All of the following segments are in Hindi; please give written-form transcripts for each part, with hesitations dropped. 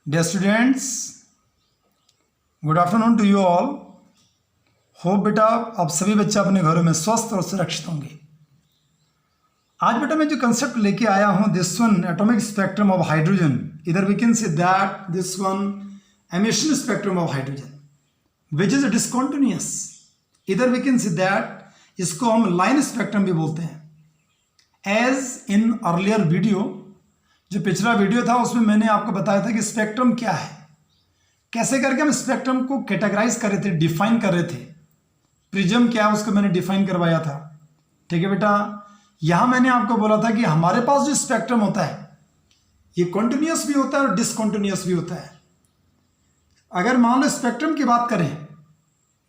Dear students, good afternoon to you all. Hope बेटा आप सभी बच्चे अपने घरों में स्वस्थ और सुरक्षित होंगे। आज बेटा मैं जो कंसेप्ट लेके आया हूँ, this one atomic spectrum of hydrogen, इधर we can say that this one emission spectrum of hydrogen which is discontinuous, इधर वी कैन से दैट इसको हम लाइन स्पेक्ट्रम भी बोलते हैं। एज इन अर्लियर वीडियो, जो पिछला वीडियो था उसमें मैंने आपको बताया था कि स्पेक्ट्रम क्या है, कैसे करके हम स्पेक्ट्रम को कैटेगराइज कर रहे थे, डिफाइन कर रहे थे। प्रिज्म क्या है उसको मैंने डिफाइन करवाया था। ठीक है बेटा, यहां मैंने आपको बोला था कि हमारे पास जो स्पेक्ट्रम होता है ये कॉन्टिन्यूअस भी होता है और डिसकॉन्टिन्यूअस भी होता है। अगर मान लो स्पेक्ट्रम की बात करें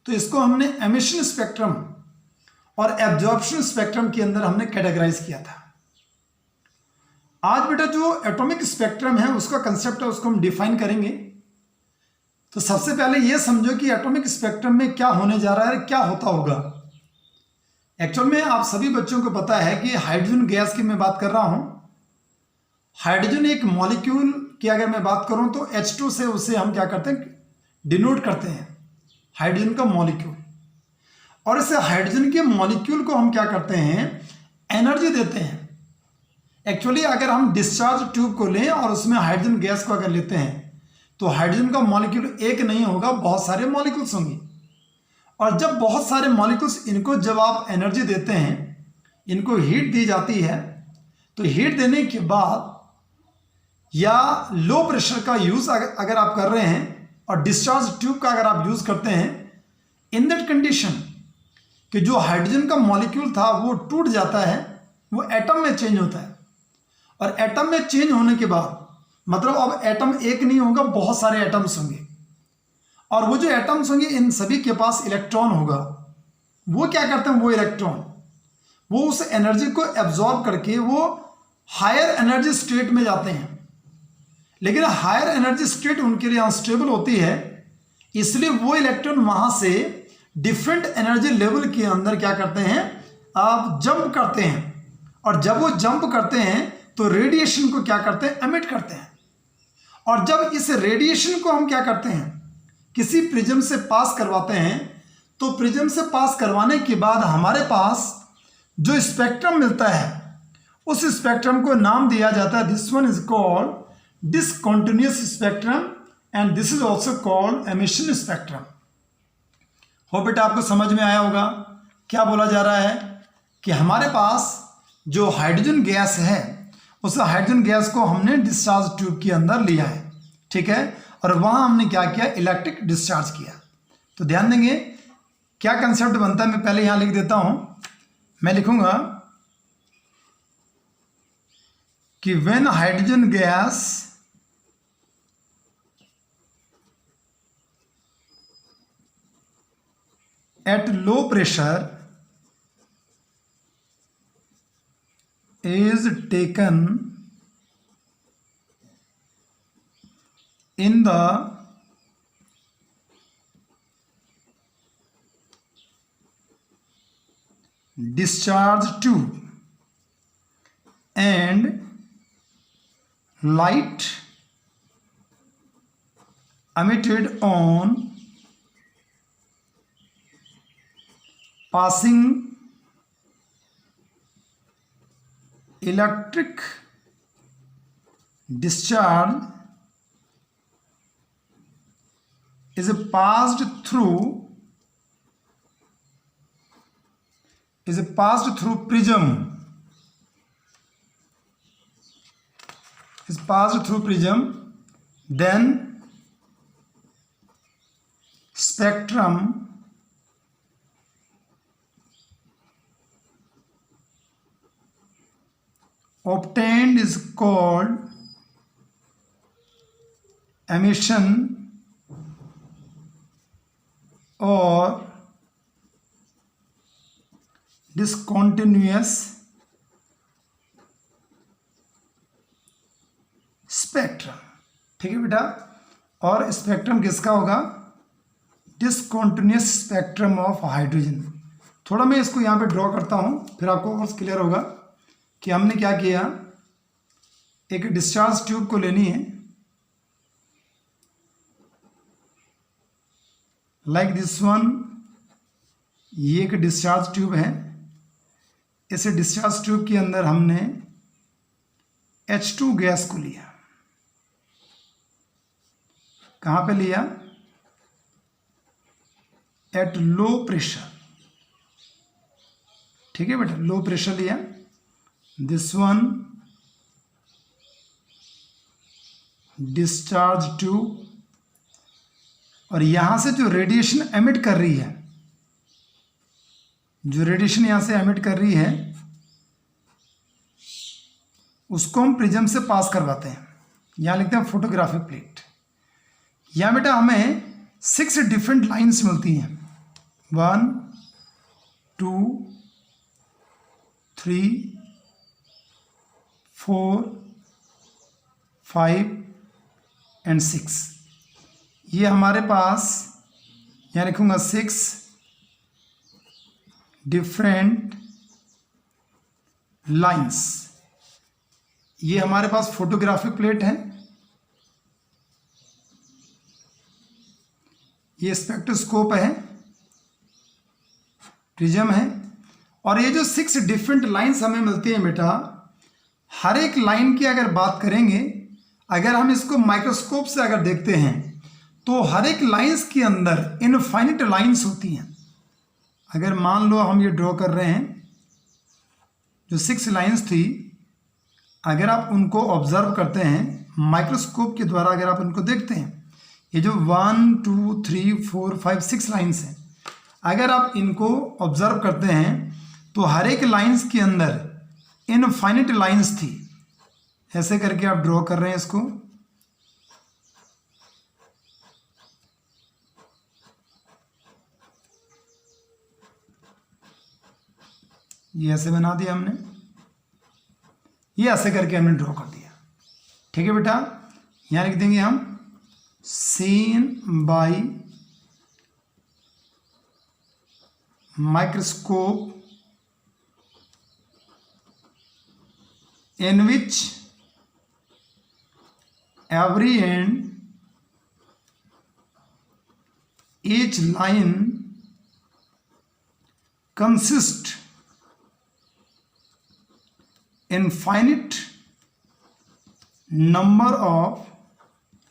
तो इसको हमने एमिशन स्पेक्ट्रम और एब्जॉर्प्शन स्पेक्ट्रम के अंदर हमने कैटेगराइज किया था। आज बेटा जो एटॉमिक स्पेक्ट्रम है उसका कंसेप्ट है, उसको हम डिफाइन करेंगे। तो सबसे पहले यह समझो कि एटॉमिक स्पेक्ट्रम में क्या होने जा रहा है, क्या होता होगा। एक्चुअल में आप सभी बच्चों को पता है कि हाइड्रोजन गैस की मैं बात कर रहा हूं। हाइड्रोजन एक मॉलिक्यूल की अगर मैं बात करूं तो H2 से उसे हम क्या करते हैं, डिनोट करते हैं, हाइड्रोजन का मॉलिक्यूल। और इस हाइड्रोजन के मॉलिक्यूल को हम क्या करते हैं, एनर्जी देते हैं। एक्चुअली अगर हम डिस्चार्ज ट्यूब को लें और उसमें हाइड्रोजन गैस को अगर लेते हैं तो हाइड्रोजन का मॉलिक्यूल एक नहीं होगा, बहुत सारे मॉलिक्यूल्स होंगे। और जब बहुत सारे मॉलिक्यूल्स, इनको जब आप एनर्जी देते हैं, इनको हीट दी जाती है, तो हीट देने के बाद या लो प्रेशर का यूज अगर आप कर रहे हैं और डिस्चार्ज ट्यूब का अगर आप यूज करते हैं, इन दैट कंडीशन कि जो हाइड्रोजन का मॉलिक्यूल था वो टूट जाता है, वो एटम में चेंज होता है। और एटम में चेंज होने के बाद मतलब अब एटम एक नहीं होगा, बहुत सारे एटम्स होंगे। और वो जो एटम्स होंगे इन सभी के पास इलेक्ट्रॉन होगा। वो क्या करते हैं, वो इलेक्ट्रॉन वो उस एनर्जी को एब्जॉर्ब करके वो हायर एनर्जी स्टेट में जाते हैं। लेकिन हायर एनर्जी स्टेट उनके लिए अनस्टेबल होती है, इसलिए वो इलेक्ट्रॉन वहां से डिफरेंट एनर्जी लेवल के अंदर क्या करते हैं, आप जंप करते हैं। और जब वो जंप करते हैं तो रेडिएशन को क्या करते हैं, एमिट करते हैं। और जब इस रेडिएशन को हम क्या करते हैं, किसी प्रिज्म से पास करवाते हैं, तो प्रिज्म से पास करवाने के बाद हमारे पास जो स्पेक्ट्रम मिलता है उस स्पेक्ट्रम को नाम दिया जाता है, this one is called discontinuous spectrum and this is also called emission spectrum. हो बेटा आपको समझ में आया होगा क्या बोला जा रहा है कि हमारे पास जो हाइड्रोजन गैस है उस हाइड्रोजन गैस को हमने डिस्चार्ज ट्यूब के अंदर लिया है। ठीक है, और वहां हमने क्या किया, इलेक्ट्रिक डिस्चार्ज किया। तो ध्यान देंगे क्या कंसेप्ट बनता है, मैं पहले यहां लिख देता हूं। मैं लिखूंगा कि when hydrogen gas at low pressure is taken in the discharge tube and light emitted on passing electric discharge is passed through prism, then spectrum obtained is called emission or discontinuous spectrum. ठीक है बेटा, और स्पेक्ट्रम किसका होगा, डिसकॉन्टिन्यूअस स्पेक्ट्रम ऑफ हाइड्रोजन। थोड़ा मैं इसको यहाँ पे ड्रॉ करता हूँ, फिर आपको और क्लियर होगा कि हमने क्या किया। एक डिस्चार्ज ट्यूब को लेनी है, लाइक दिस वन, ये एक डिस्चार्ज ट्यूब है। इस डिस्चार्ज ट्यूब के अंदर हमने H2 गैस को लिया। कहाँ पे लिया? At low pressure. ठीक है बेटा, लो प्रेशर लिया। दिस वन डिस्चार्ज ट्यूब, और यहां से जो रेडिएशन एमिट कर रही है, जो रेडिएशन यहां से एमिट कर रही है, उसको हम प्रिज्म से पास करवाते हैं। यहां लिखते हैं फोटोग्राफिक प्लेट। यहां बेटा हमें 6 डिफरेंट लाइंस मिलती हैं। 1 2 3 4 5 एंड 6। ये हमारे पास, यहाँ लिखूंगा 6 डिफरेंट लाइंस। ये हमारे पास फोटोग्राफिक प्लेट है, ये स्पेक्ट्रोस्कोप है, प्रिज्म है, और ये जो 6 डिफरेंट लाइंस हमें मिलती हैं बेटा, हर एक लाइन की अगर बात करेंगे, अगर हम इसको माइक्रोस्कोप से अगर देखते हैं तो हर एक लाइंस के अंदर इनफाइनिट लाइंस होती हैं। अगर मान लो हम ये ड्रॉ कर रहे हैं, जो 6 लाइंस थी, अगर आप उनको ऑब्जर्व करते हैं माइक्रोस्कोप के द्वारा, अगर आप उनको देखते हैं, ये जो 1 2 3 4 5 6 लाइंस हैं, अगर आप इनको ऑब्जर्व करते हैं तो हर एक लाइंस के अंदर इनफाइनिट लाइंस थी। ऐसे करके आप ड्रॉ कर रहे हैं इसको, ये ऐसे बना दिया हमने, ये ऐसे करके हमने ड्रॉ कर दिया। ठीक है बेटा, यहां लिख देंगे हम seen by microscope in which every end each line consists infinite number of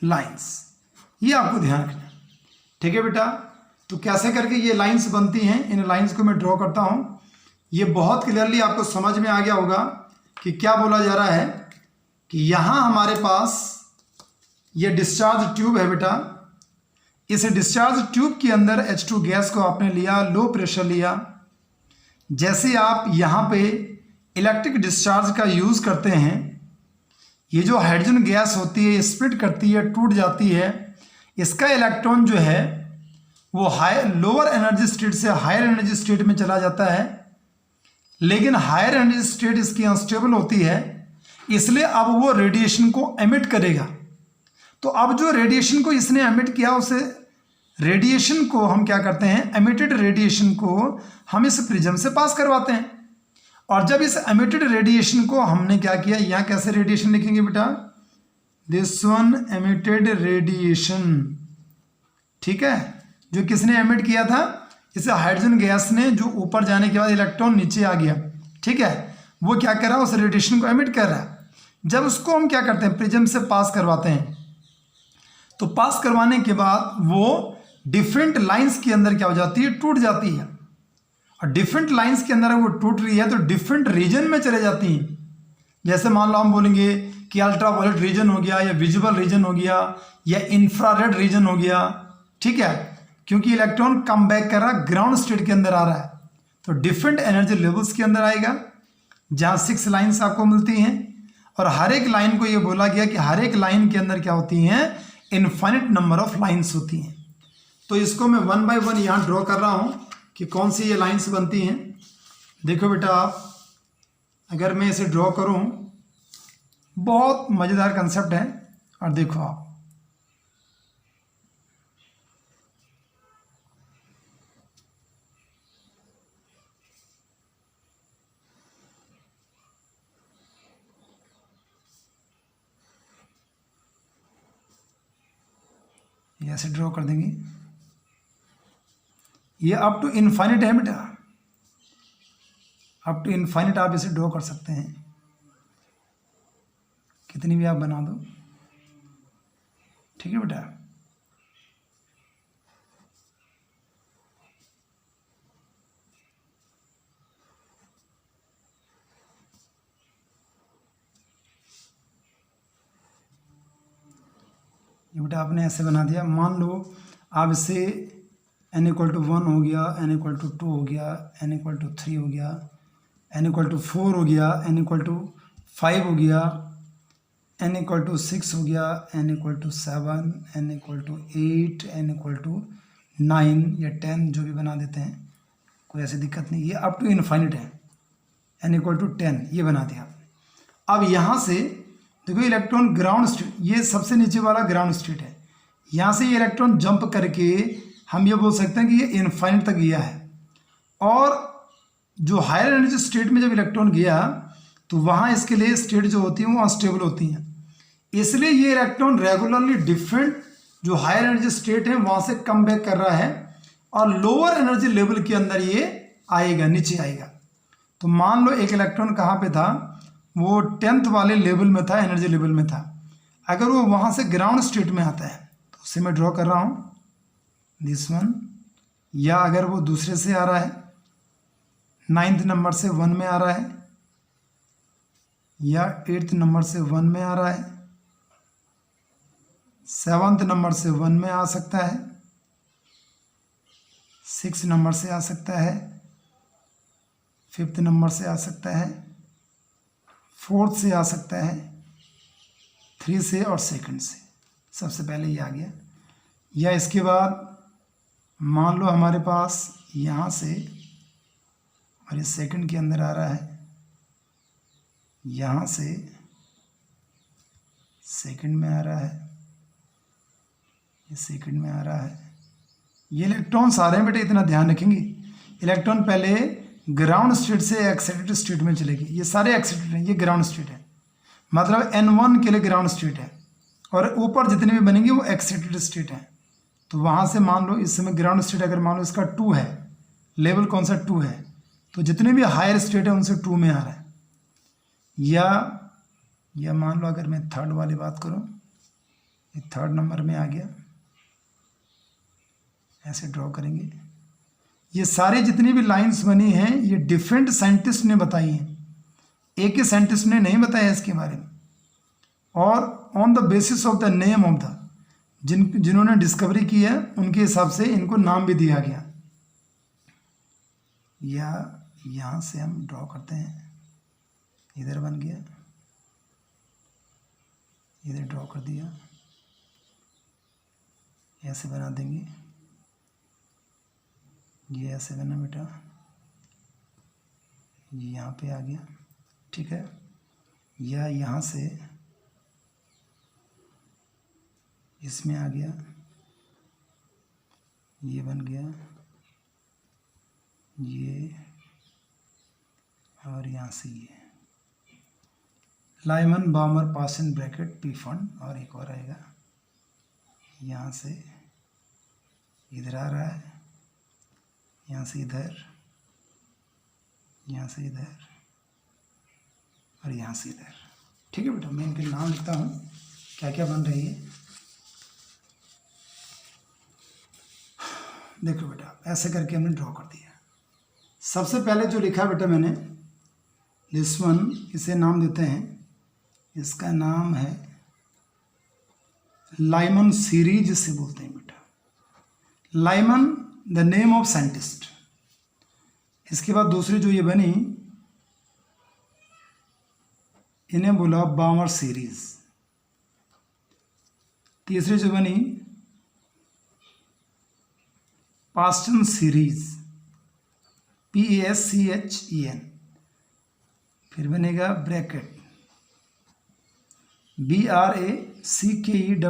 lines। ये आपको ध्यान रखना। ठीक है बेटा, तो कैसे करके ये लाइंस बनती हैं, इन लाइंस को मैं ड्रॉ करता हूं। ये बहुत क्लियरली आपको समझ में आ गया होगा कि क्या बोला जा रहा है, कि यहां हमारे पास ये डिस्चार्ज ट्यूब है बेटा। इस डिस्चार्ज ट्यूब के अंदर H2 गैस को आपने लिया, लो प्रेशर लिया। जैसे आप यहां पे इलेक्ट्रिक डिस्चार्ज का यूज़ करते हैं, ये जो हाइड्रोजन गैस होती है, स्प्लिट करती है, टूट जाती है। इसका इलेक्ट्रॉन जो है वो लोअर एनर्जी स्टेट से हायर एनर्जी स्टेट में चला जाता है, लेकिन हायर एनर्जी स्टेट इसकी अनस्टेबल होती है, इसलिए अब वो रेडिएशन को एमिट करेगा। तो अब जो रेडिएशन को इसने एमिट किया, उसे रेडिएशन को हम क्या करते हैं, एमिटेड रेडिएशन को हम इस प्रिज्म से पास करवाते हैं। और जब इस एमिटेड रेडिएशन को हमने क्या किया, यहाँ कैसे रेडिएशन लिखेंगे बेटा, दिस वन एमिटेड रेडिएशन। ठीक है, जो किसने एमिट किया था, इसे हाइड्रोजन गैस ने, जो ऊपर जाने के बाद इलेक्ट्रॉन नीचे आ गया। ठीक है, वो क्या कर रहा है, उस रेडिएशन को एमिट कर रहा है। जब उसको हम क्या करते हैं, प्रिज्म से पास करवाते हैं, तो पास करवाने के बाद वो डिफरेंट लाइंस के अंदर क्या हो जाती है, टूट जाती है। और डिफरेंट लाइंस के अंदर वो टूट रही है तो डिफरेंट रीजन में चले जाती हैं। जैसे मान लो हम बोलेंगे कि अल्ट्रावायलेट रीजन हो गया, या विजुअल रीजन हो गया, या इंफ्रारेड रीजन हो गया। ठीक है, क्योंकि इलेक्ट्रॉन कम बैक कर रहा, ग्राउंड स्टेट के अंदर आ रहा है, तो डिफरेंट एनर्जी लेवल्स के अंदर आएगा, जहाँ 6 लाइन्स आपको मिलती हैं। और हर एक लाइन को ये बोला गया कि हर एक लाइन के अंदर क्या होती हैं, इनफाइनिट नंबर ऑफ लाइन्स होती हैं। तो इसको मैं 1 बाय 1 यहाँ ड्रॉ कर रहा हूँ कि कौन सी ये लाइन्स बनती हैं। देखो बेटा, आप अगर मैं इसे ड्रॉ करूँ, बहुत मज़ेदार कंसेप्ट है। और देखो आप, ऐसे ड्रॉ कर देंगे। ये अप टू इनफाइनिट है बेटा, अप टू इनफाइनिट आप इसे ड्रॉ कर सकते हैं, कितनी भी आप बना दो, ठीक है बेटा। ये बेटा आपने ऐसे बना दिया। मान लो आप इसे n इक्वल टू 1 हो गया, n इक्वल टू 2 हो गया, n इक्वल टू 3 हो गया, n इक्वल टू 4 हो गया, n इक्वल टू 5 हो गया, n इक्वल टू 6 हो गया, n equal to 7, n equal to 8, n equal to 9 या 10 जो भी बना देते हैं, कोई ऐसी दिक्कत नहीं। ये अप टू इनफाइनिट है, n इक्वल टू 10 ये बना दिया। अब यहाँ से देखो इलेक्ट्रॉन ग्राउंड स्टेट, ये सबसे नीचे वाला ग्राउंड स्टेट है, यहाँ से ये इलेक्ट्रॉन जंप करके हम ये बोल सकते हैं कि ये इनफाइनिट तक गया है। और जो हायर एनर्जी स्टेट में जब इलेक्ट्रॉन गया तो वहाँ इसके लिए स्टेट जो होती है वो अनस्टेबल होती हैं, इसलिए ये इलेक्ट्रॉन रेगुलरली डिफरेंट जो हायर एनर्जी स्टेट है वहाँ से कम बैक कर रहा है और लोअर एनर्जी लेवल के अंदर ये आएगा, नीचे आएगा। तो मान लो एक इलेक्ट्रॉन कहाँ पे था, वो 10th वाले लेवल में था, एनर्जी लेवल में था। अगर वो वहाँ से ग्राउंड स्टेट में आता है तो उसे मैं ड्रॉ कर रहा हूँ दिस वन, या अगर वो दूसरे से आ रहा है 9th नंबर से 1 में आ रहा है, या 8th नंबर से 1 में आ रहा है, 7th नंबर से 1 में आ सकता है, 6 नंबर से आ सकता है, 5th नंबर से आ सकता है, 4th से आ सकता है, 3 से और 2nd से। सबसे पहले ये आ गया। या इसके बाद मान लो हमारे पास यहाँ से हमारे 2nd के अंदर आ रहा है, यहाँ से 2nd में आ रहा है, ये 2nd में आ रहा है। ये इलेक्ट्रॉन सारे हैं बेटे, इतना ध्यान रखेंगे। इलेक्ट्रॉन पहले ग्राउंड स्टेट से एक्साइटेड स्टेट में चलेगी, ये सारे एक्साइटेड हैं, ये ग्राउंड स्टेट है, मतलब N1 के लिए ग्राउंड स्टेट है, और ऊपर जितने भी बनेंगे वो एक्साइटेड स्टेट है। तो वहाँ से मान लो इस समय ग्राउंड स्टेट अगर मान लो इसका 2 है, लेवल कौन सा 2 है, तो जितने भी हायर स्टेट है उनसे 2 में आ रहा है। या मान लो अगर मैं 3rd वाली बात करूँ, ये 3rd नंबर में आ गया, ऐसे ड्रॉ करेंगे। ये सारे जितनी भी लाइंस बनी हैं ये डिफरेंट साइंटिस्ट ने बताई हैं, एक ही साइंटिस्ट ने नहीं बताया इसके बारे में, और on the basis of the name of the जिन्होंने डिस्कवरी की है उनके हिसाब से इनको नाम भी दिया गया। या यहाँ से हम ड्रॉ करते हैं, इधर बन गया, इधर ड्रॉ कर दिया, ऐसे बना देंगे, ये ऐसे बना बेटा, ये यहाँ पे आ गया, ठीक है। या यहाँ से इसमें आ गया, ये बन गया, ये, और यहाँ से ये लाइमन बामर पासन ब्रैकेट पी फंड, और एक और आएगा, यहाँ से इधर आ रहा है, यहाँ से इधर, यहाँ से इधर, और यहाँ से इधर, ठीक है बेटा। मैं इनके नाम लिखता हूँ क्या क्या बन रही है। देखो बेटा ऐसे करके हमने ड्रॉ कर दिया। सबसे पहले जो लिखा बेटा मैंने दिस वन, इसे नाम देते हैं, इसका नाम है लाइमन सीरीज, इसे बोलते हैं बेटा। Lyman the name of scientist. इसके बाद दूसरी जो ये बनी, इन्हें बोला बामर सीरीज। तीसरी जो बनी पास्टन सीरीज, PASCHEN। फिर बनेगा ब्रैकेट BRACKETT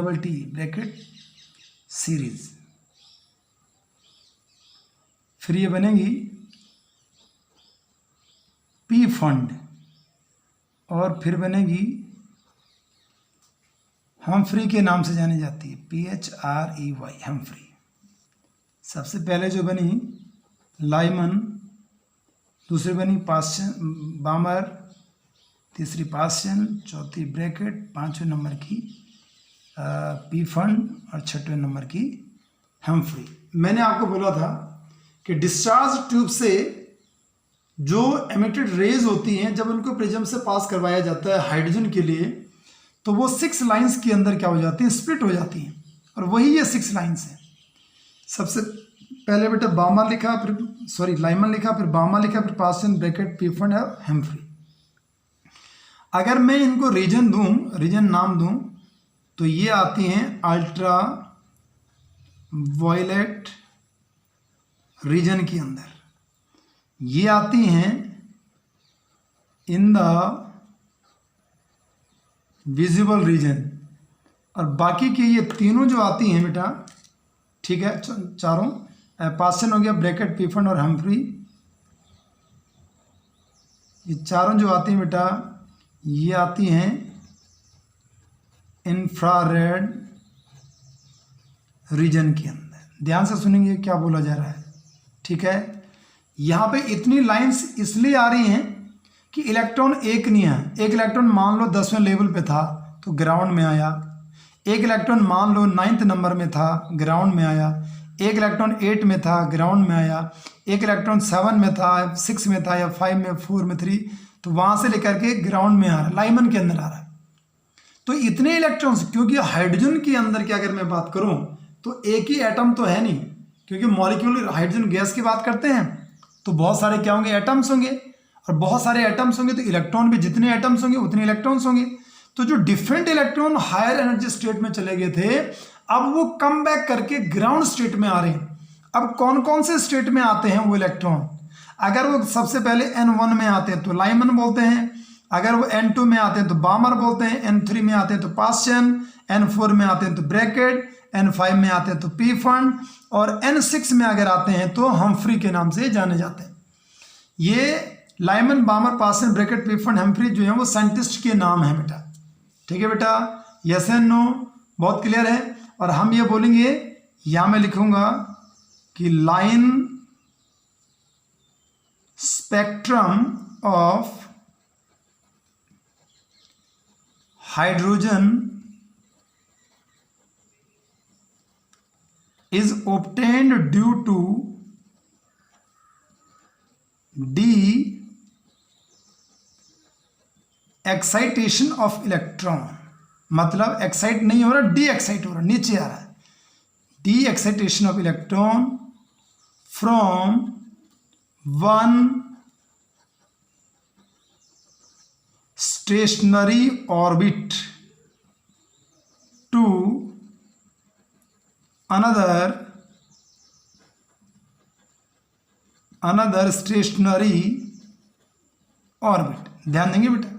ब्रैकेट सीरीज। फिर ये बनेगी P फंड, और फिर बनेगी हमफ्री के नाम से जानी जाती है, PHREY हमफ्री। सबसे पहले जो बनी लाइमन, दूसरी बनी पास्चन बामर, तीसरी पास्चन, चौथी ब्रैकेट, पांचवें नंबर की पीफंड और छठवें नंबर की हम्फ्री। मैंने आपको बोला था कि डिस्चार्ज ट्यूब से जो एमिटेड रेज होती हैं जब उनको प्रिज्म से पास करवाया जाता है हाइड्रोजन के लिए, तो वो 6 लाइंस के अंदर क्या हो जाती हैं, स्प्लिट हो जाती हैं, और वही ये 6 लाइंस हैं। सबसे पहले बेटा बामा लिखा, फिर लाइमन लिखा, फिर बामा लिखा, फिर पास्चन, ब्रैकेट, पीफंड और हम्फ्री। अगर मैं इनको रीजन नाम दूं तो ये आती हैं अल्ट्रा वायलेट रीजन के अंदर, ये आती हैं इन द विजिबल रीजन, और बाकी के ये तीनों जो आती हैं बेटा, ठीक है, चारों पास्चन हो गया, ब्रैकेट, पीफंड और हम्फ्री, ये चारों जो आती हैं बेटा ये आती हैं इंफ्रारेड रीजन के अंदर। ध्यान से सुनेंगे क्या बोला जा रहा है, ठीक है। यहाँ पे इतनी लाइंस इसलिए आ रही हैं कि इलेक्ट्रॉन एक नहीं है। एक इलेक्ट्रॉन मान लो 10वें लेवल पे था तो ग्राउंड में आया, एक इलेक्ट्रॉन मान लो 9th नंबर में था, ग्राउंड में आया, एक इलेक्ट्रॉन 8 में था, ग्राउंड में आया, एक इलेक्ट्रॉन 7 में था, 6 में था, या 5 में, 4 में, 3, तो वहाँ से लेकर के ग्राउंड में आ रहा है, लाइमन के अंदर आ रहा है। तो इतने इलेक्ट्रॉन्स, क्योंकि हाइड्रोजन के अंदर की अगर मैं बात करूँ तो एक ही एटम तो है नहीं, क्योंकि मॉलिक्यूल हाइड्रोजन गैस की बात करते हैं तो बहुत सारे क्या होंगे, एटम्स होंगे, और बहुत सारे एटम्स होंगे तो इलेक्ट्रॉन भी जितने एटम्स होंगे उतने इलेक्ट्रॉन्स होंगे। तो जो different electron higher energy state में चले गए थे, अब वो कम बैक करके ग्राउंड स्टेट में आ रहे हैं। अब कौन कौन से स्टेट में आते हैं वो इलेक्ट्रॉन, अगर वो सबसे पहले N1 में आते हैं तो लाइमन बोलते हैं, अगर वो N2 में आते हैं तो बामर बोलते हैं, N3 में आते हैं तो पास्चन, N4 में आते हैं तो ब्रैकेट, N5 में आते हैं तो पीफंड, और N6 में अगर आते हैं तो हम्फ्री के नाम से जाने जाते हैं। ये लाइमन, बामर, पास्चन, ब्रैकेट, पीफंड, हम्फ्री जो है वो साइंटिस्ट के नाम है बेटा, ठीक है बेटा। यस एंड नो, बहुत क्लियर है। और हम ये बोलेंगे, या मैं लिखूंगा कि line spectrum of hydrogen is obtained due to excitation of electron, मतलब एक्साइट नहीं हो रहा, डी एक्साइट हो रहा, नीचे आ रहा है, de-excitation of electron from one stationary orbit to another stationary orbit. ध्यान देंगे बेटा,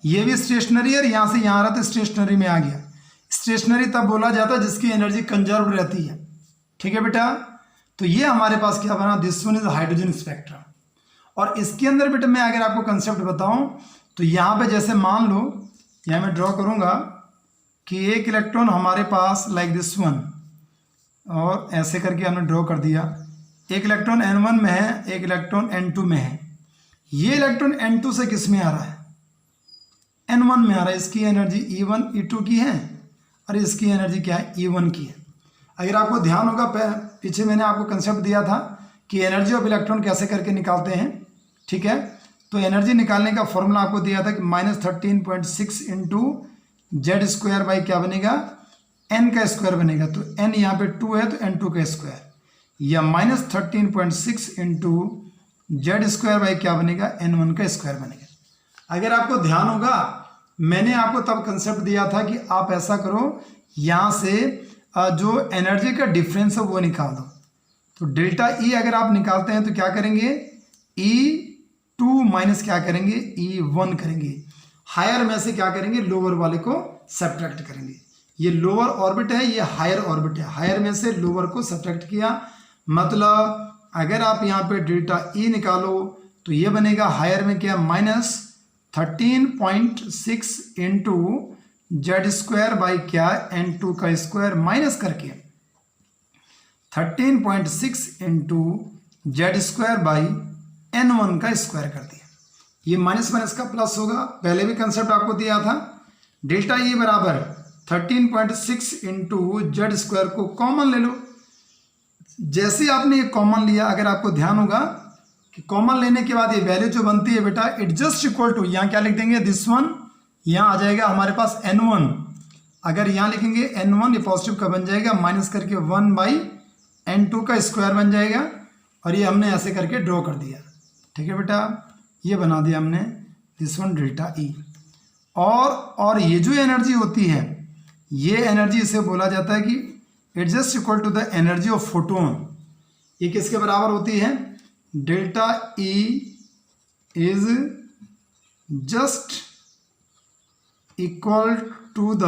ये भी स्टेशनरी है, यहां से यहां रहा तो स्टेशनरी में आ गया। स्टेशनरी तब बोला जाता है जिसकी एनर्जी कंजर्व रहती है, ठीक है बेटा। तो ये हमारे पास क्या बना, this one is hydrogen spectrum. और इसके अंदर बेटा मैं अगर आपको कंसेप्ट बताऊं तो यहां पे जैसे मान लो, यहां मैं ड्रॉ करूंगा कि एक इलेक्ट्रॉन हमारे पास लाइक दिस वन, और ऐसे करके हमने ड्रॉ कर दिया, एक इलेक्ट्रॉन N1 में है, एक इलेक्ट्रॉन N2 में है। ये इलेक्ट्रॉन N2 से किस में आ रहा है, N1 में आ रहा है। इसकी एनर्जी E1 E2 की है और इसकी एनर्जी क्या है, E1 की है। अगर आपको ध्यान होगा पीछे मैंने आपको कंसेप्ट दिया था कि एनर्जी ऑफ इलेक्ट्रॉन कैसे करके निकालते हैं, ठीक है। तो एनर्जी निकालने का फॉर्मूला आपको दिया था कि -13.6 इंटू Z² बाई क्या बनेगा, n का स्क्वायर बनेगा। तो n यहाँ पे 2 है तो n2 का स्क्वायर, या -13.6 इंटू Z² बाई क्या बनेगा, n1 का स्क्वायर बनेगा। अगर आपको ध्यान होगा मैंने आपको तब कंसेप्ट दिया था कि आप ऐसा करो, यहाँ से जो एनर्जी का डिफरेंस है वो निकाल दो। तो डेल्टा E अगर आप निकालते हैं तो क्या करेंगे, E2 माइनस क्या करेंगे, E1 करेंगे। हायर में से क्या करेंगे, लोअर वाले को सब्ट्रैक्ट करेंगे। ये लोअर ऑर्बिट है, ये हायर ऑर्बिट है, हायर में से लोअर को सब्ट्रैक्ट किया। मतलब अगर आप यहाँ पे डेल्टा E निकालो तो ये बनेगा हायर में क्या, -13.6 इंटू Z² बाई क्या, N2 का स्क्वायर, माइनस करके 13.6 into Z square by n1 का स्क्वायर कर दिया। ये माइनस माइनस का प्लस होगा, पहले भी कंसेप्ट आपको दिया था। डेल्टा ई बराबर 13.6 इंटू जेड स्क्वायर को कॉमन ले लो। जैसे ही आपने ये कॉमन लिया, अगर आपको ध्यान होगा कि कॉमन लेने के बाद ये वैल्यू जो बनती है बेटा, इट जस्ट इक्वल टू, यहाँ क्या लिख देंगे, दिस वन, यहाँ आ जाएगा हमारे पास n1। अगर यहाँ लिखेंगे n1, ये पॉजिटिव का बन जाएगा, माइनस करके 1/n2 का स्क्वायर बन जाएगा, और ये हमने ऐसे करके ड्रॉ कर दिया। ठीक है बेटा, ये बना दिया हमने दिस वन डेल्टा ई। और ये जो एनर्जी होती है, ये एनर्जी इसे बोला जाता है कि it just equal to the energy of photon. ये किसके बराबर होती है, delta E is just equal to the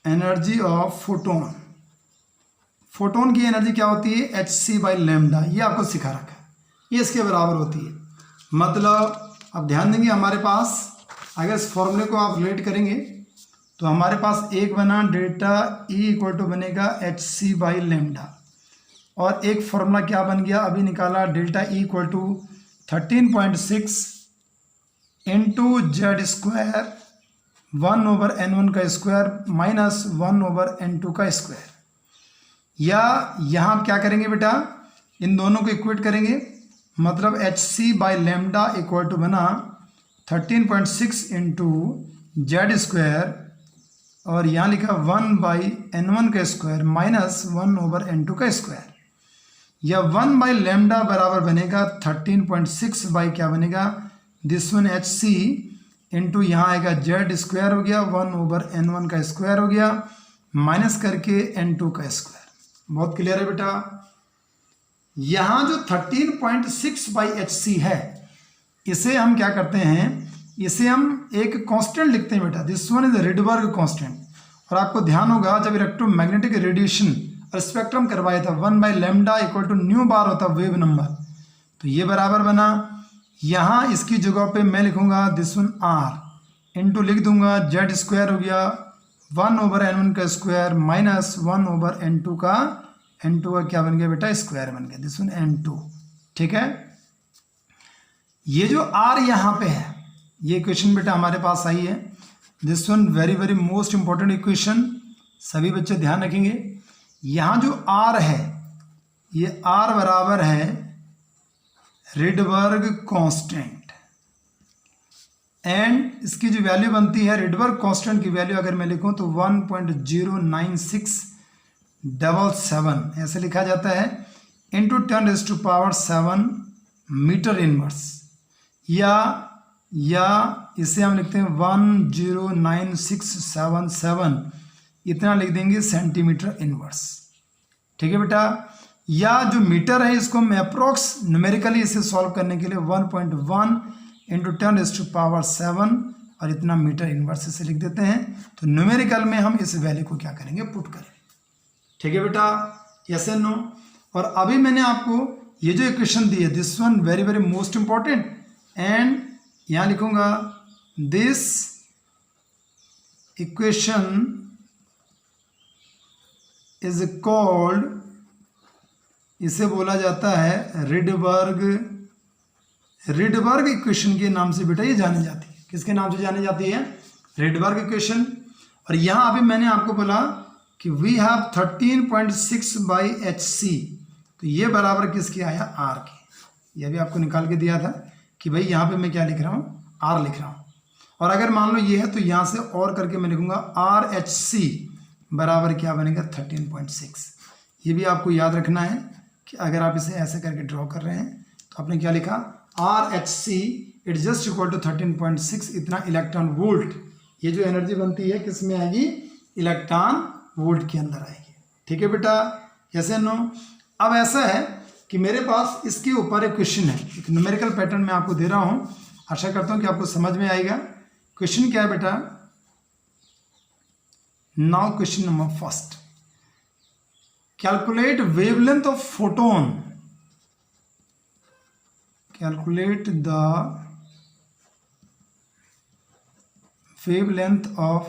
energy of photon. Photon की एनर्जी क्या होती है, hc/λ। ये आपको सिखा रखा है, ये इसके बराबर होती है। मतलब अब ध्यान देंगे, हमारे पास अगर इस फॉर्मूले को आप रिलेट करेंगे तो हमारे पास एक बना डेल्टा ई इक्वल टू बनेगा hc/λ, और एक फॉर्मूला क्या बन गया अभी निकाला, delta E equal to 13.6 into Z square 1/n1 का स्क्वायर माइनस 1/n2 का स्क्वायर। या यहाँ आप क्या करेंगे बेटा, इन दोनों को इक्वेट करेंगे, मतलब hc/λ इक्वल टू बना 13.6 इंटू जेड स्क्वायर, और यहाँ लिखा 1/n1 का स्क्वायर माइनस 1/n2 का स्क्वायर। या 1/λ बराबर बनेगा 13.6 बाई क्या बनेगा, दिस वन hc इंटू यहाँ आएगा जेड स्क्वायर हो गया, 1/n1 का स्क्वायर हो गया, माइनस करके n2 का स्क्वायर। बहुत क्लियर है बेटा। यहाँ जो 13.6/hc है, इसे हम क्या करते हैं, इसे हम एक कांस्टेंट लिखते हैं बेटा, this one is Rydberg constant. और आपको ध्यान होगा जब इलेक्ट्रोमैग्नेटिक रेडिएशन और स्पेक्ट्रम करवाया था, 1/λ इक्वल टू न्यू बार होता वेव नंबर, तो ये बराबर बना। यहाँ इसकी जगह पे मैं लिखूंगा दिस वन r इंटू लिख दूंगा जेड स्क्वायर हो गया 1/n1 का स्क्वायर माइनस 1/n2 का, n2 का क्या बन गया बेटा, स्क्वायर बन गया, दिस वन n2। ठीक है, ये जो r यहाँ पे है, ये इक्वेशन बेटा हमारे पास आई है, this one very very most important equation, सभी बच्चे ध्यान रखेंगे। यहाँ जो r है, ये r बराबर है रिडबर्ग कांस्टेंट, एंड इसकी जो वैल्यू बनती है, रिडबर्ग कांस्टेंट की वैल्यू अगर मैं लिखूं तो 1.09677 ऐसे लिखा जाता है, इंटू 10⁻⁷ मीटर इनवर्स, या इसे हम लिखते हैं 109,677, इतना लिख देंगे सेंटीमीटर इनवर्स। ठीक है बेटा, या जो मीटर है इसको हम अप्रोक्स न्यूमेरिकली इसे सॉल्व करने के लिए 1.1 इंटू 10⁻⁷ और इतना मीटर इनवर्स इसे लिख देते हैं। तो न्यूमेरिकल में हम इस वैल्यू को क्या करेंगे, पुट करेंगे। ठीक है बेटा, यस एंड नो। और अभी मैंने आपको ये जो इक्वेशन दी है, this one very very most important, and यहाँ लिखूंगा दिस इक्वेशन इज कॉल्ड, इसे बोला जाता है रिडबर्ग इक्वेशन के नाम से बेटा ये जानी जाती है। किसके नाम से जानी जाती है, रिडबर्ग इक्वेशन। और यहाँ अभी मैंने आपको बोला कि वी हैव 13.6/hc, तो ये बराबर किसके आया, r के। ये भी आपको निकाल के दिया था कि भाई यहाँ पे मैं क्या लिख रहा हूँ, r लिख रहा हूँ। और अगर मान लो ये है तो यहाँ से और करके मैं लिखूंगा RHC बराबर क्या बनेगा, 13.6। ये भी आपको याद रखना है कि अगर आप इसे ऐसे करके ड्रॉ कर रहे हैं तो आपने क्या लिखा, RHC it just equal to 13.6, इतना इलेक्ट्रॉन वोल्ट। ये जो एनर्जी बनती है किस में आएगी, इलेक्ट्रॉन वोल्ट के अंदर आएगी। ठीक है बेटा, ऐसे नो। अब ऐसा है कि मेरे पास इसके ऊपर एक क्वेश्चन है, एक न्यूमेरिकल पैटर्न मैं आपको दे रहा हूँ, आशा करता हूँ कि आपको समझ में आएगा। क्वेश्चन क्या है बेटा, now question number first, calculate wavelength of photon, calculate the wavelength of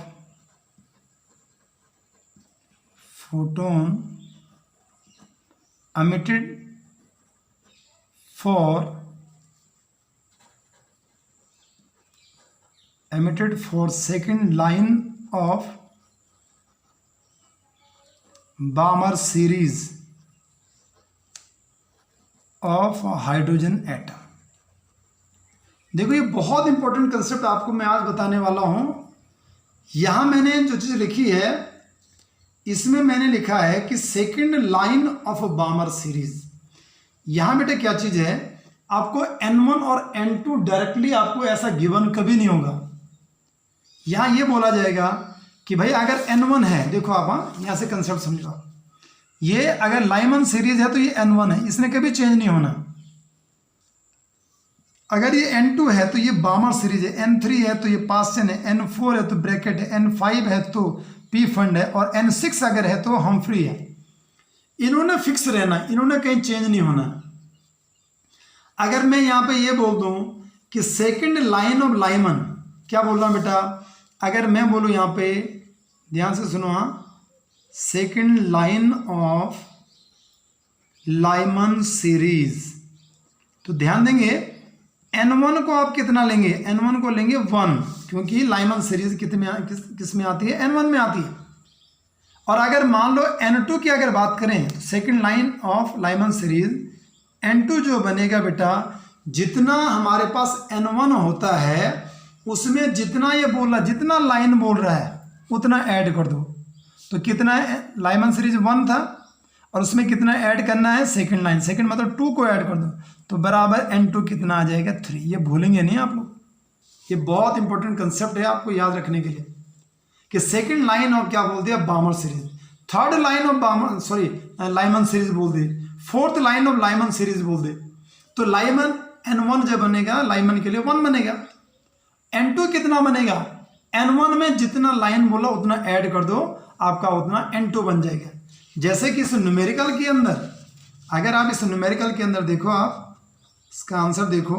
photon emitted for second line of Balmer series of hydrogen atom। देखो ये बहुत इंपॉर्टेंट कंसेप्ट आपको मैं आज बताने वाला हूं। यहां मैंने जो चीज लिखी है इसमें मैंने लिखा है कि सेकंड लाइन ऑफ बामर सीरीज। यहां बेटे क्या चीज है, आपको N1 और N2 डायरेक्टली आपको ऐसा गिवन कभी नहीं होगा। यहां ये बोला जाएगा कि भाई अगर N1 है, देखो आप यहां से कंसेप्ट समझो, ये अगर लाइमन सीरीज है तो ये N1 है, इसने कभी चेंज नहीं होना। अगर ये N2 है तो ये बामर सीरीज है, N3 है तो ये पास्टन है, N4 है तो ब्रैकेट है, N5 है तो पी फंड है, और N6 अगर है तो हमफ्री है। इन्होंने फिक्स रहना, इन्होंने कहीं चेंज नहीं होना। अगर मैं यहां पे ये बोल दूं कि सेकंड लाइन ऑफ लाइमन, क्या बोल रहा हूं बेटा, अगर मैं बोलूं यहां पे ध्यान से सुनो, second line of Lyman series, तो ध्यान देंगे N1 को आप कितना लेंगे, N1 को लेंगे 1, क्योंकि लाइमन सीरीज किस में आती है, N1 में आती है। और अगर मान लो N2 की अगर बात करें तो second line of Lyman series N2 जो बनेगा बेटा, जितना हमारे पास N1 होता है उसमें जितना ये बोल रहा, जितना लाइन बोल रहा है उतना ऐड कर दो। तो कितना है, लाइमन सीरीज 1 था और उसमें कितना ऐड करना है, सेकंड लाइन, सेकंड मतलब 2 को ऐड कर दो, तो बराबर N2 कितना आ जाएगा, 3। ये भूलेंगे नहीं आप लोग, ये बहुत इंपॉर्टेंट कंसेप्ट है आपको याद रखने के लिए कि सेकंड लाइन ऑफ क्या बोल दिया, Balmer series, third line of Balmer Lyman series बोल दे, fourth line of Lyman series बोल दे, तो लाइमन N1 जब बनेगा लाइमन के लिए 1 बनेगा। N2 कितना बनेगा, N1 में जितना लाइन बोला उतना ऐड कर दो, आपका उतना N2 बन जाएगा। जैसे कि इस न्यूमेरिकल के अंदर, अगर आप इस न्यूमेरिकल के अंदर देखो, आप इसका आंसर देखो,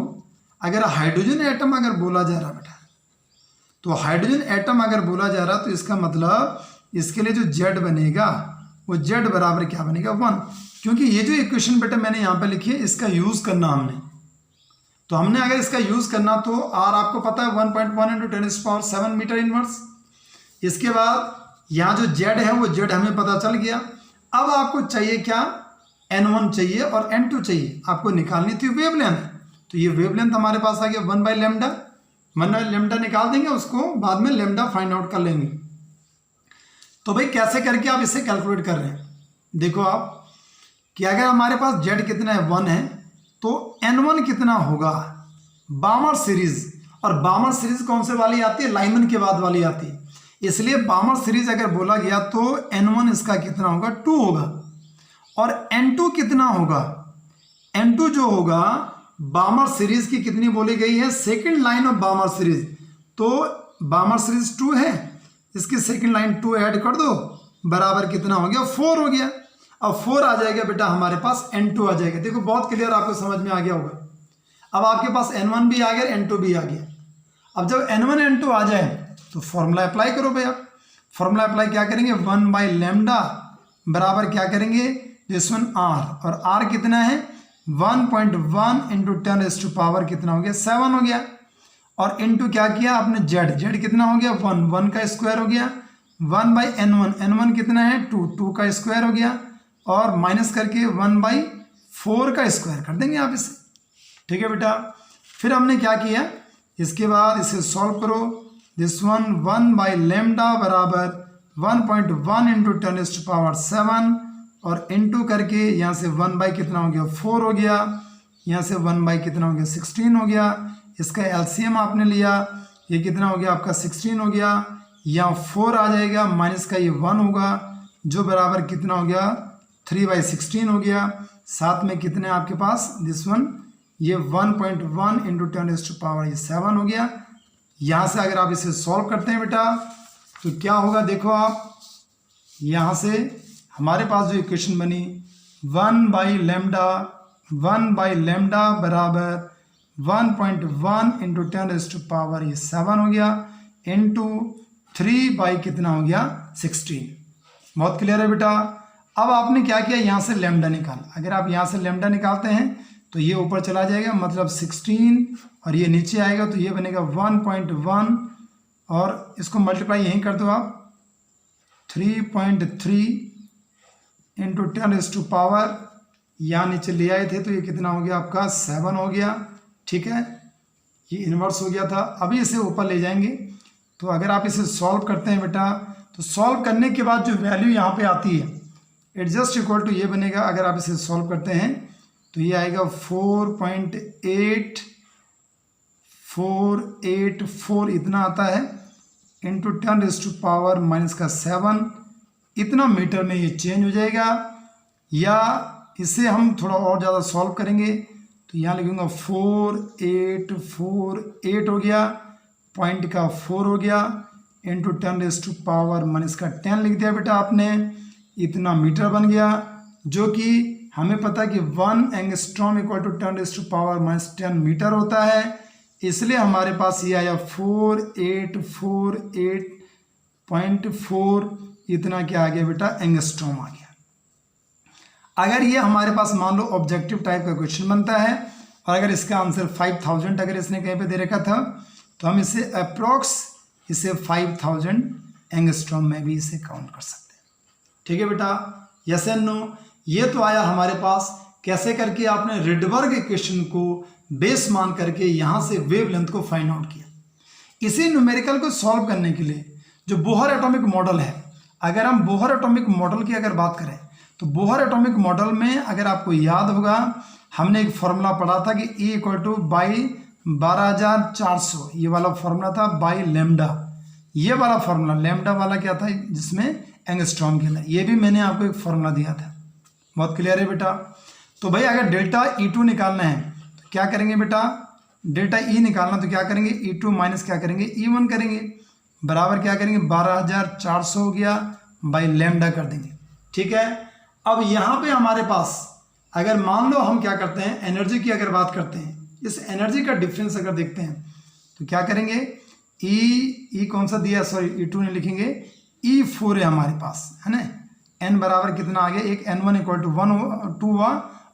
अगर हाइड्रोजन एटम अगर बोला जा रहा बेटा, तो हाइड्रोजन एटम अगर बोला जा रहा तो इसका मतलब इसके लिए जो Z बनेगा वो Z बराबर क्या बनेगा, 1, क्योंकि ये जो इक्वेशन बेटा मैंने यहाँ पे लिखी है इसका यूज़ करना हमने, तो हमने अगर इसका यूज़ करना तो R आपको पता है 1.1 × 10⁻⁷ मीटर इनवर्स। इसके बाद यहाँ जो Z है वो Z हमें पता चल गया। अब आपको चाहिए क्या, N1 चाहिए और N2 चाहिए, आपको निकालनी थी वेवलेंथ। तो ये वेवलेंथ हमारे पास आ गया 1/λ, 1/λ निकाल देंगे, उसको बाद में लैम्डा फाइंड आउट कर लेंगे। तो भाई कैसे करके आप इसे कैलकुलेट कर रहे हैं, देखो आप कि अगर हमारे पास Z कितना है, 1 है, तो N1 कितना होगा, बामर सीरीज, और बामर सीरीज कौन से वाली आती है, लाइमन के बाद वाली आती है, इसलिए बामर सीरीज अगर बोला गया तो N1 इसका कितना होगा, 2 होगा, और N2 कितना होगा, N2 जो होगा बामर सीरीज की कितनी बोली गई है, सेकंड लाइन ऑफ बामर सीरीज, तो बामर सीरीज 2 है, इसकी सेकंड लाइन 2 ऐड कर दो, बराबर कितना हो गया, 4 हो गया। अब 4 आ जाएगा बेटा हमारे पास, N2 आ जाएगा। देखो बहुत क्लियर, आपको समझ में आ गया होगा। अब आपके पास N1 भी आ गया, N2 भी आ गया। अब जब N1 N2 आ जाए तो फॉर्मूला अप्लाई करो भैया। फॉर्मूला अप्लाई क्या करेंगे, 1/λ बराबर क्या करेंगे, दिस वन R, और R कितना है 1.1 × 10⁻⁷ कितना हो गया, 7 हो गया, और इनटू क्या किया आपने Z कितना हो गया, 1 का स्क्वायर हो गया, 1/N1, N1 कितना है 2 का स्क्वायर हो गया, और माइनस करके 1/4 का स्क्वायर कर देंगे आप इसे। ठीक है बेटा, फिर हमने क्या किया, इसके बाद इसे सॉल्व करो, दिस वन 1/λ बराबर 1.1 × 10⁻⁷, और इनटू करके यहाँ से 1 कितना हो गया 4 हो गया, यहाँ से 1 कितना हो गया 16 हो गया, इसका एलसीएम आपने लिया, ये कितना हो गया आपका 16 हो गया, यहाँ 4 आ जाएगा, माइनस का ये 1 होगा, जो बराबर कितना हो गया 3/16 हो गया, साथ में कितने आपके पास दिस वन ये 1.1 × 10⁻⁷ हो गया। यहाँ से अगर आप इसे सॉल्व करते हैं बेटा तो क्या होगा, देखो आप यहाँ से हमारे पास जो इक्वेशन बनी 1/λ बराबर 1.1 × 10⁻⁷ हो गया, इंटू 3 कितना हो गया 16, बहुत क्लियर है बेटा। अब आपने क्या किया, यहाँ से लैम्डा निकाला। अगर आप यहाँ से लैम्डा निकालते हैं तो ये ऊपर चला जाएगा, मतलब 16, और ये नीचे आएगा तो ये बनेगा 1.1, और इसको मल्टीप्लाई यहीं कर दो आप 3.3 इंटू 10⁻, यहाँ नीचे ले आए थे तो ये कितना हो गया आपका 7 हो गया। ठीक है, ये इन्वर्स हो गया था। अभी इसे ऊपर ले जाएंगे तो अगर आप इसे सॉल्व करते हैं बेटा, तो सॉल्व करने के बाद जो वैल्यू यहाँ पे आती है इट जस्ट इक्वल टू ये बनेगा। अगर आप इसे सॉल्व करते हैं तो ये आएगा 4.8484 इतना आता है, इंटू 10⁻⁻7 इतना मीटर में ये चेंज हो जाएगा। या इसे हम थोड़ा और ज़्यादा सॉल्व करेंगे तो यहाँ लिखूँगा 4848 हो गया, पॉइंट का 4 हो गया, इंटू 10⁻⁻10 लिख दिया बेटा आपने, इतना मीटर बन गया। जो कि हमें पता है कि 1 एंगस्ट्रॉम इक्वल टू 10⁻⁻10 मीटर होता है, इसलिए हमारे पास ये आया 4848.4 इतना क्या आ गया बेटा, एंगस्ट्रॉम आ गया। अगर ये हमारे पास मान लो ऑब्जेक्टिव टाइप का क्वेश्चन बनता है और अगर इसका आंसर 5000 अगर इसने कहीं पे दे रखा था तो हम इसे अप्रोक्स 5000 एंगस्ट्रॉम में भी इसे काउंट कर सकते हैं। ठीक है बेटा, यस एंड नो। ये तो आया हमारे पास कैसे करके आपने रिडबर्ग इक्वेशन को बेस मान करके यहाँ से वेवलेंथ को फाइंड आउट किया। इसी न्यूमेरिकल को सॉल्व करने के लिए जो बोहर एटॉमिक मॉडल है, अगर हम बोहर एटॉमिक मॉडल की अगर बात करें तो बोहर एटॉमिक मॉडल में अगर आपको याद होगा हमने एक फॉर्मूला पढ़ा था कि E इक्वल टू बाई 12400, ये वाला फॉर्मूला था, बाई लैम्डा, ये वाला फॉर्मूला लैम्डा वाला क्या था जिसमें एंगस्ट्रॉम के अंदर, ये भी मैंने आपको एक फॉर्मूला दिया था। बहुत क्लियर है बेटा। तो भाई अगर डेल्टा E2 निकालना है तो क्या करेंगे बेटा, डेल्टा E निकालना तो क्या करेंगे, E2 माइनस क्या करेंगे, E1 करेंगे, बराबर क्या करेंगे 12400 हो गया, बाई लैम्डा कर देंगे। ठीक है, अब यहाँ पे हमारे पास अगर मान लो हम क्या करते हैं, एनर्जी की अगर बात करते हैं, इस एनर्जी का डिफरेंस अगर देखते हैं तो क्या करेंगे, ई कौन सा दिया, सॉरी E2 नहीं लिखेंगे, E4 है हमारे पास, है ना। n बराबर कितना आ गया, एक n1 इक्वल टू 2 हुआ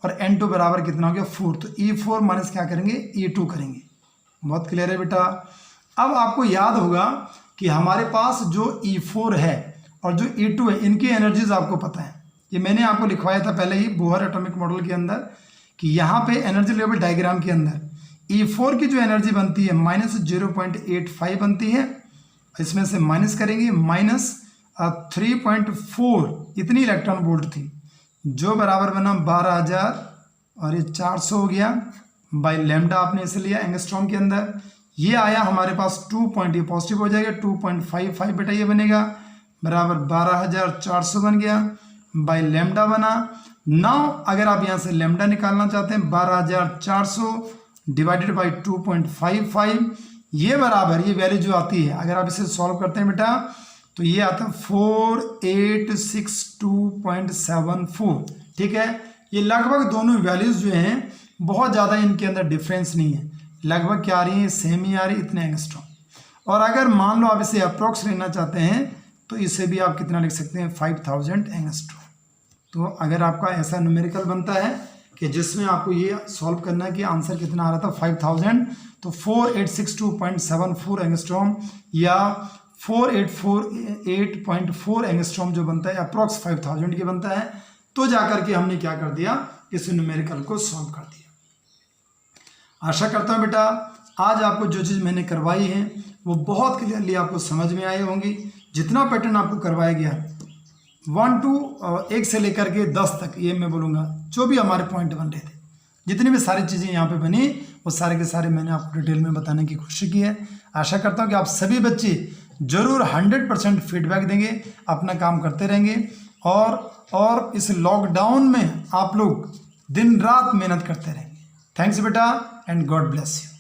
और n2 बराबर कितना हो गया 4, तो E4 माइनस क्या करेंगे, E2 करेंगे। बहुत क्लियर है बेटा। अब आपको याद होगा कि हमारे पास जो E4 है और जो E2 है इनकी एनर्जीज आपको पता है, ये मैंने आपको लिखवाया था पहले ही बोहर एटॉमिक मॉडल के अंदर कि यहाँ पे एनर्जी लेवल डायग्राम के अंदर E4 की जो एनर्जी बनती है -0.85 बनती है, इसमें से माइनस करेंगे -3.4 इतनी इलेक्ट्रॉन वोल्ट थी, जो बराबर बना 12000 और ये 400 हो गया, बाई लैम्डा आपने इसे लिया एंगस्ट्रॉम के अंदर। ये आया हमारे पास 2 पॉइंट, ये पॉजिटिव हो जाएगा 2.55 बेटा, ये बनेगा बराबर 12400 बन गया, बाई लैम्डा बना। नाउ अगर आप यहाँ से लैम्डा निकालना चाहते हैं 12400 डिवाइडेड बाई 2.55, ये बराबर ये वैल्यू जो आती है अगर आप इसे सॉल्व करते हैं बेटा तो ये आता है 4862.74। ठीक है, ये लगभग दोनों वैल्यूज जो हैं बहुत ज़्यादा इनके अंदर डिफरेंस नहीं है, लगभग क्या आ रही है, सेम ही आ रही है, इतने एंगस्ट्रॉम। और अगर मान लो आप इसे अप्रोक्स लेना चाहते हैं तो इसे भी आप कितना लिख सकते हैं, 5000 एंगस्ट्रॉम। तो अगर आपका ऐसा न्यूमेरिकल बनता है कि जिसमें आपको ये सॉल्व करना है कि आंसर कितना आ रहा था 5000, तो 4862.74 एंगस्ट्रॉम या 4848.4 एंगस्ट्रॉम जो बनता है अप्रोक्स 5000 के बनता है, तो जाकर के हमने क्या कर दिया, इस न्यूमेरिकल को सॉल्व कर दिया। आशा करता हूँ बेटा आज आपको जो चीज़ मैंने करवाई है वो बहुत क्लियरली आपको समझ में आई होंगी। जितना पैटर्न आपको करवाया गया 1 से लेकर के 10 तक, ये मैं बोलूँगा जो भी हमारे पॉइंट बन रहे थे, जितनी भी सारी चीज़ें यहाँ पे बनी वो सारे के सारे मैंने आपको डिटेल में बताने की कोशिश की है। आशा करता हूँ कि आप सभी बच्चे जरूर 100% फीडबैक देंगे, अपना काम करते रहेंगे और इस लॉकडाउन में आप लोग दिन रात मेहनत करते रहेंगे। थैंक्स बेटा एंड गॉड ब्लेस यू।